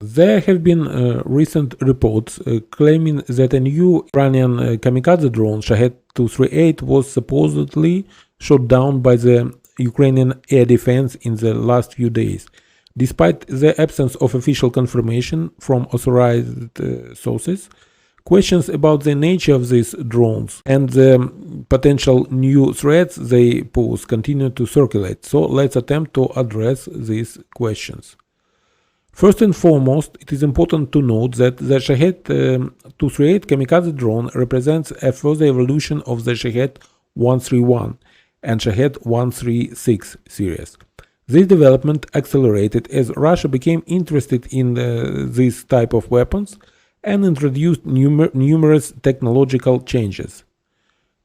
There have been recent reports claiming that a new Iranian kamikaze drone, Shahed 238, was supposedly shot down by the Ukrainian air defense in the last few days. Despite the absence of official confirmation from authorized sources, questions about the nature of these drones and the potential new threats they pose continue to circulate. So let's attempt to address these questions. First and foremost, it is important to note that the Shahed 238 kamikaze drone represents a further evolution of the Shahed 131 and Shahed 136 series. This development accelerated as Russia became interested in this type of weapons and introduced numerous technological changes.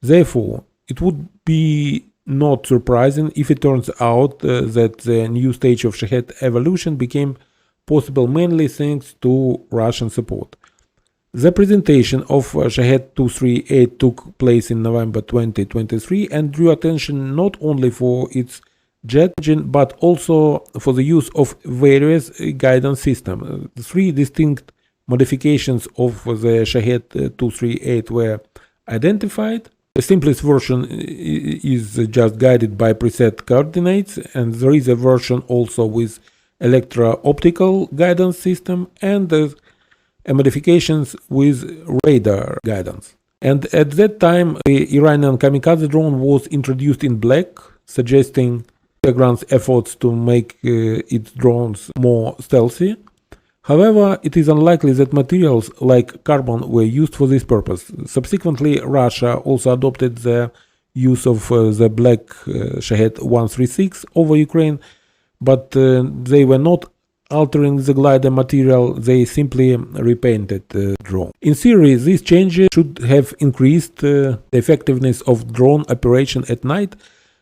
Therefore, it would be not surprising if it turns out that the new stage of Shahed evolution became possible mainly thanks to Russian support. The presentation of Shahed 238 took place in November 2023 and drew attention not only for its jet engine but also for the use of various guidance systems. Three distinct modifications of the Shahed 238 were identified. The simplest version is just guided by preset coordinates, and there is a version also with electro-optical guidance system and modifications with radar guidance. And at that time, the Iranian kamikaze drone was introduced in black, suggesting Tehran's efforts to make its drones more stealthy. However, it is unlikely that materials like carbon were used for this purpose. Subsequently, Russia also adopted the use of the black Shahed 136 over Ukraine, but they were not altering the glider material, they simply repainted the drone. In theory, these changes should have increased the effectiveness of drone operation at night.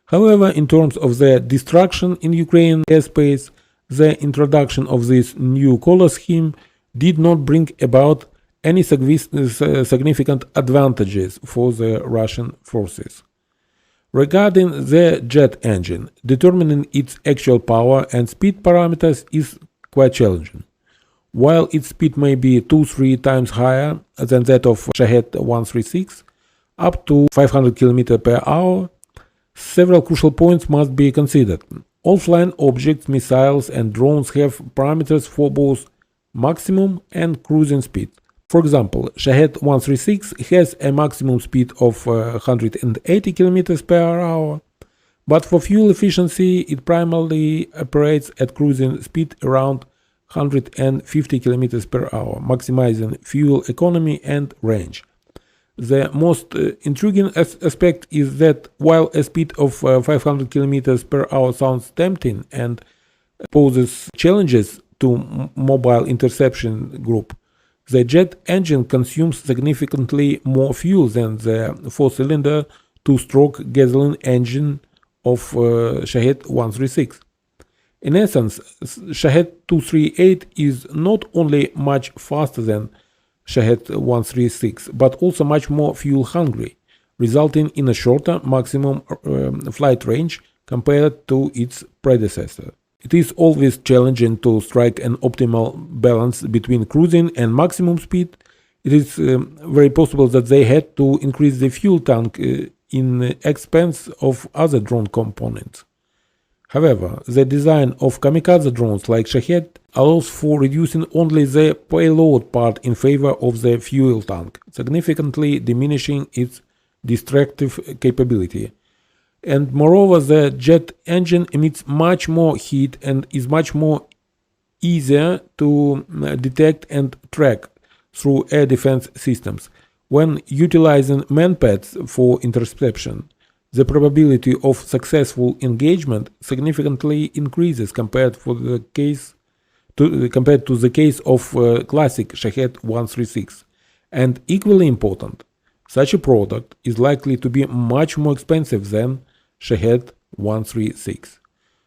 However, in terms of the destruction in Ukrainian airspace, the introduction of this new color scheme did not bring about any significant advantages for the Russian forces. Regarding the jet engine, determining its actual power and speed parameters is quite challenging. While its speed may be 2-3 times higher than that of Shahed 136, up to 500 km per hour, several crucial points must be considered. All flying objects, missiles, and drones have parameters for both maximum and cruising speed. For example, Shahed 136 has a maximum speed of 180 km per hour, but for fuel efficiency it primarily operates at cruising speed around 150 km per hour, maximizing fuel economy and range. The most intriguing aspect is that while a speed of 500 km per hour sounds tempting and poses challenges to mobile interception group, the jet engine consumes significantly more fuel than the four-cylinder two-stroke gasoline engine of Shahed 136. In essence, Shahed 238 is not only much faster than Shahed 136, but also much more fuel-hungry, resulting in a shorter maximum flight range compared to its predecessor. It is always challenging to strike an optimal balance between cruising and maximum speed. It is very possible that they had to increase the fuel tank in expense of other drone components. However, the design of kamikaze drones like Shahed allows for reducing only the payload part in favor of the fuel tank, significantly diminishing its destructive capability. And moreover, the jet engine emits much more heat and is much more easier to detect and track through air defense systems. When utilizing manpads for interception, the probability of successful engagement significantly increases compared to the case of classic Shahed 136. And equally important, such a product is likely to be much more expensive than Shahed 136.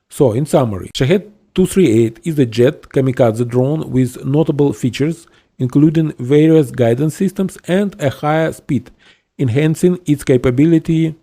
So, in summary, Shahed 238 is a jet kamikaze drone with notable features, including various guidance systems and a higher speed, enhancing its capability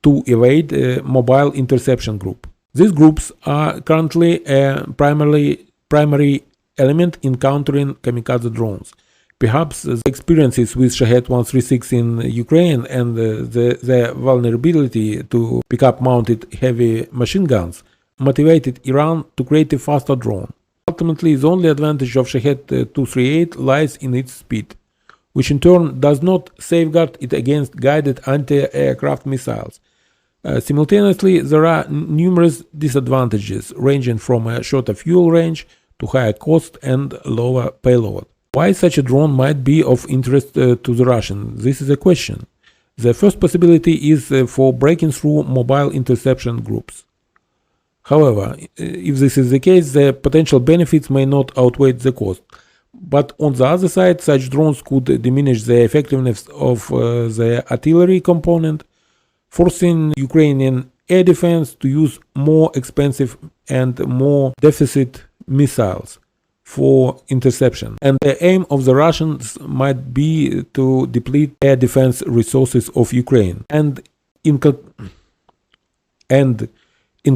to evade a mobile interception group. These groups are currently a primary element in countering kamikaze drones. Perhaps the experiences with Shahed 136 in Ukraine and the vulnerability to pickup mounted heavy machine guns motivated Iran to create a faster drone. Ultimately, the only advantage of Shahed 238 lies in its speed, which in turn does not safeguard it against guided anti-aircraft missiles. Simultaneously, there are numerous disadvantages, ranging from a shorter fuel range to higher cost and lower payload. Why such a drone might be of interest to the Russians? This is a question. The first possibility is for breaking through mobile interception groups. However, if this is the case, the potential benefits may not outweigh the cost. But on the other side, such drones could diminish the effectiveness of the artillery component, forcing Ukrainian air defense to use more expensive and more deficit missiles for interception. And the aim of the Russians might be to deplete air defense resources of Ukraine. And in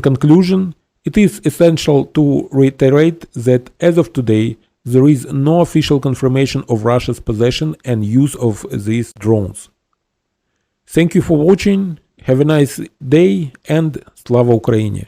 conclusion, it is essential to reiterate that as of today, there is no official confirmation of Russia's possession and use of these drones. Thank you for watching, have a nice day, and Slava Ukraini!